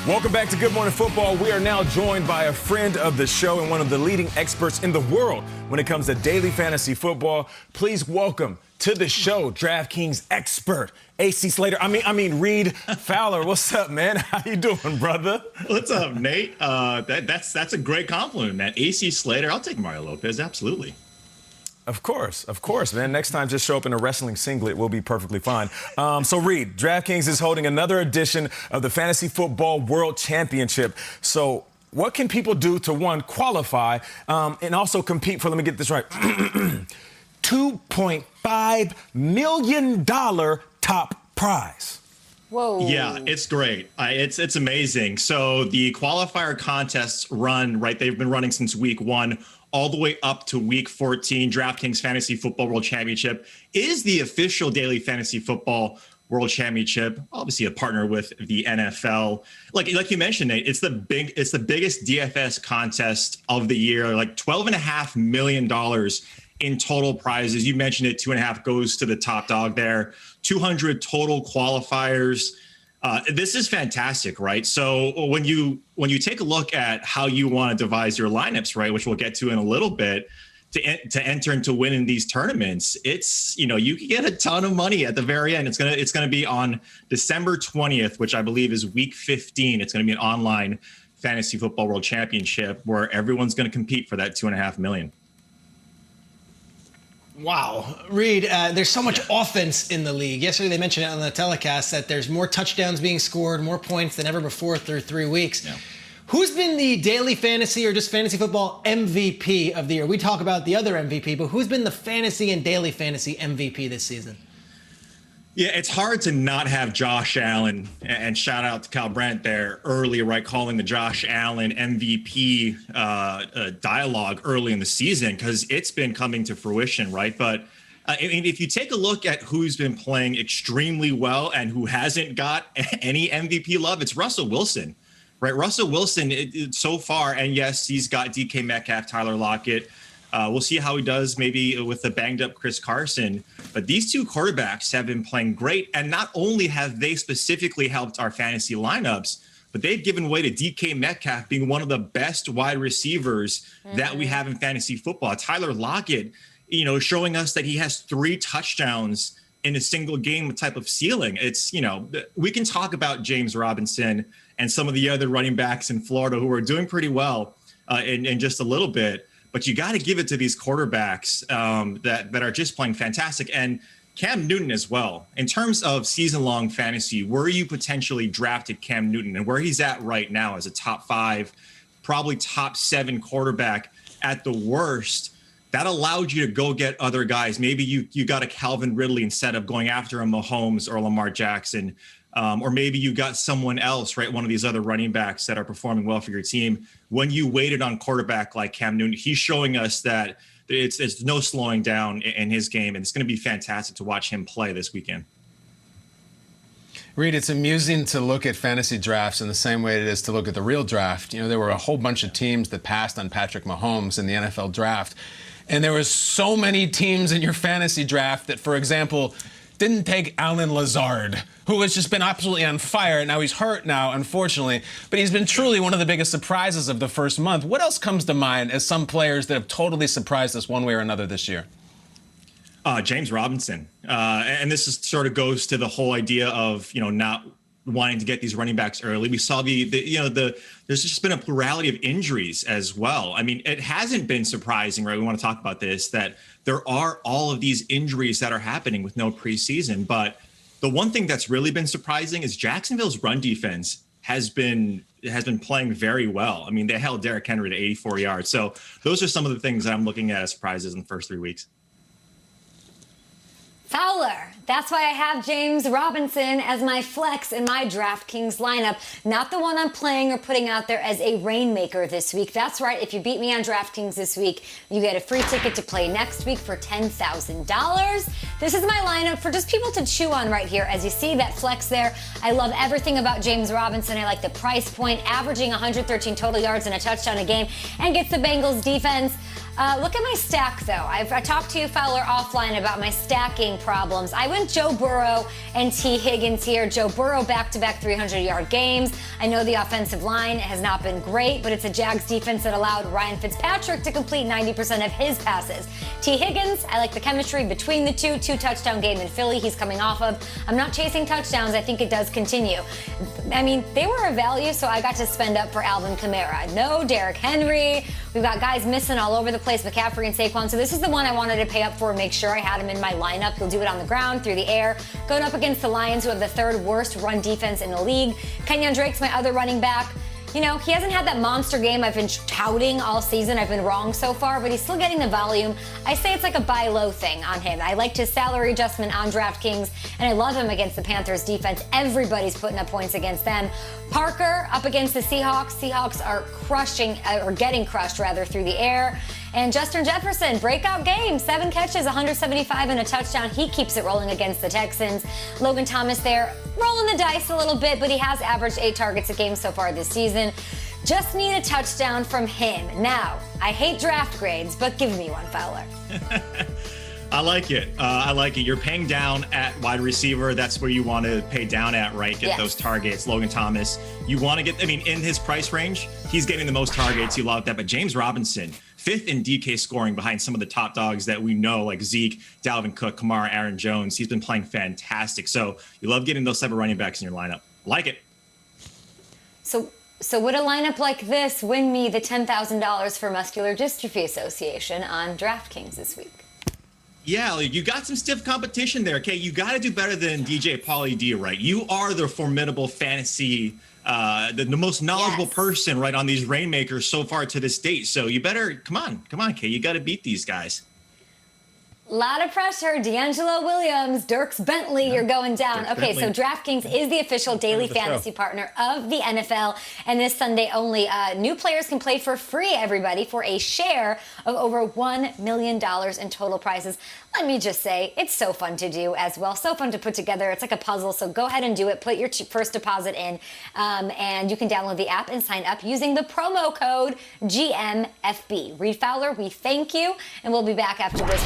Welcome back to Good Morning Football. We are now joined by a friend of the show and one of the leading experts in the world when it comes to daily fantasy football. Please welcome to the show DraftKings expert, AC Slater. I mean Reid Fowler. What's up, man? How you doing, brother? What's up, Nate? That's a great compliment, man. AC Slater. I'll take Mario Lopez. Absolutely. Of course, man. Next time, just show up in a wrestling singlet. We'll be perfectly fine. So, Reid, DraftKings is holding another edition of the Fantasy Football World Championship. So, what can people do to, one, qualify and also compete for, let me get this right, $2.5 million top prize? Whoa. Yeah, it's great. It's amazing. So the qualifier contests run, right? They've been running since week 1 all the way up to week 14. DraftKings Fantasy Football World Championship is the official daily fantasy football World Championship, obviously a partner with the NFL. Like you mentioned, Nate, it's the biggest DFS contest of the year, like $12.5 million in total prizes. You mentioned it, 2.5 goes to the top dog there, 200 total qualifiers. This is fantastic, right? So when you take a look at how you want to devise your lineups, right, which we'll get to in a little bit, to enter and to win in these tournaments, it's, you can get a ton of money at the very end. It's gonna be on December 20th, which I believe is week 15. It's gonna be an online fantasy football world championship where everyone's gonna compete for that $2.5 million. Wow. Reid, there's so much offense in the league. Yesterday they mentioned it on the telecast that there's more touchdowns being scored, more points than ever before through 3 weeks. Yeah. Who's been the daily fantasy or just fantasy football MVP of the year? We talk about the other MVP, but who's been the fantasy and daily fantasy MVP this season? Yeah, it's hard to not have Josh Allen, and shout out to Cal Brandt there earlier, right, calling the Josh Allen MVP dialogue early in the season, because it's been coming to fruition, right? But I mean, if you take a look at who's been playing extremely well and who hasn't got any MVP love, it's Russell Wilson, right? Russell Wilson so far, and yes, he's got DK Metcalf, Tyler Lockett. We'll see how he does maybe with the banged up Chris Carson. But these two quarterbacks have been playing great. And not only have they specifically helped our fantasy lineups, but they've given way to DK Metcalf being one of the best wide receivers that we have in fantasy football. Tyler Lockett, showing us that he has 3 touchdowns in a single game type of ceiling. It's, we can talk about James Robinson and some of the other running backs in Florida who are doing pretty well in just a little bit. But you got to give it to these quarterbacks that are just playing fantastic. And Cam Newton as well. In terms of season-long fantasy, where you potentially drafted Cam Newton and where he's at right now as a top 5, probably top 7 quarterback at the worst, that allowed you to go get other guys. Maybe you got a Calvin Ridley instead of going after a Mahomes or Lamar Jackson. Or maybe you got someone else, right? One of these other running backs that are performing well for your team. When you waited on quarterback like Cam Newton, he's showing us that it's no slowing down in his game. And it's going to be fantastic to watch him play this weekend. Reid, it's amusing to look at fantasy drafts in the same way it is to look at the real draft. There were a whole bunch of teams that passed on Patrick Mahomes in the NFL draft. And there was so many teams in your fantasy draft that, for example, didn't take Allen Lazard, who has just been absolutely on fire. Now he's hurt now, unfortunately, but he's been truly one of the biggest surprises of the first month. What else comes to mind as some players that have totally surprised us one way or another this year? James Robinson. And this is sort of goes to the whole idea of, not wanting to get these running backs early. We saw there's just been a plurality of injuries as well. I mean, it hasn't been surprising, right? We want to talk about this, that there are all of these injuries that are happening with no preseason. But the one thing that's really been surprising is Jacksonville's run defense has been playing very well. I mean, they held Derrick Henry to 84 yards. So those are some of the things that I'm looking at as surprises in the first 3 weeks. Fowler. That's why I have James Robinson as my flex in my DraftKings lineup. Not the one I'm playing or putting out there as a rainmaker this week. That's right. If you beat me on DraftKings this week, you get a free ticket to play next week for $10,000. This is my lineup for just people to chew on right here. As you see that flex there, I love everything about James Robinson. I like the price point, averaging 113 total yards and a touchdown a game, and gets the Bengals defense. Look at my stack, though. I talked to you, Fowler, offline about my stacking problems. I was went Joe Burrow and T. Higgins here. Joe Burrow back-to-back 300-yard games. I know the offensive line has not been great, but it's a Jags defense that allowed Ryan Fitzpatrick to complete 90% of his passes. T. Higgins, I like the chemistry between the two. 2-touchdown game in Philly he's coming off of. I'm not chasing touchdowns. I think it does continue. I mean, they were a value, so I got to spend up for Alvin Kamara. No Derrick Henry. We've got guys missing all over the place, McCaffrey and Saquon. So this is the one I wanted to pay up for and make sure I had him in my lineup. He'll do it on the ground, through the air, going up against the Lions, who have the third worst run defense in the league. Kenyon Drake's my other running back. You know, he hasn't had that monster game I've been touting all season. I've been wrong so far, but he's still getting the volume. I say it's like a buy low thing on him. I liked his salary adjustment on DraftKings, and I love him against the Panthers defense. Everybody's putting up points against them. Parker up against the Seahawks. Seahawks are crushing, or getting crushed rather, through the air. And Justin Jefferson, breakout game, 7 catches, 175 and a touchdown. He keeps it rolling against the Texans. Logan Thomas there, rolling the dice a little bit, but he has averaged 8 targets a game so far this season. Just need a touchdown from him. Now, I hate draft grades, but give me one, Fowler. I like it. I like it. You're paying down at wide receiver. That's where you want to pay down at, right? Get those targets. Logan Thomas. You want to get, I mean, in his price range, he's getting the most targets. You love that. But James Robinson, 5th in DK scoring behind some of the top dogs that we know, like Zeke, Dalvin Cook, Kamara, Aaron Jones. He's been playing fantastic. So you love getting those type of running backs in your lineup. Like it. So would a lineup like this win me the $10,000 for Muscular Dystrophy Association on DraftKings this week? Yeah, you got some stiff competition there, okay? You got to do better than DJ Pauly D, right? You are the formidable fantasy, the most knowledgeable person, right, on these Rainmakers so far to this date. So you better, come on, Kay. You got to beat these guys. Lot of pressure. D'Angelo Williams, Dirks Bentley, you're going down. Dirks Okay, Bentley. so DraftKings is the official daily fantasy partner of the NFL. And this Sunday only, new players can play for free, everybody, for a share of over $1 million in total prizes. Let me just say, it's so fun to do as well. So fun to put together. It's like a puzzle. So go ahead and do it. Put your first deposit in. And you can download the app and sign up using the promo code GMFB. Reid Fowler, we thank you. And we'll be back after this.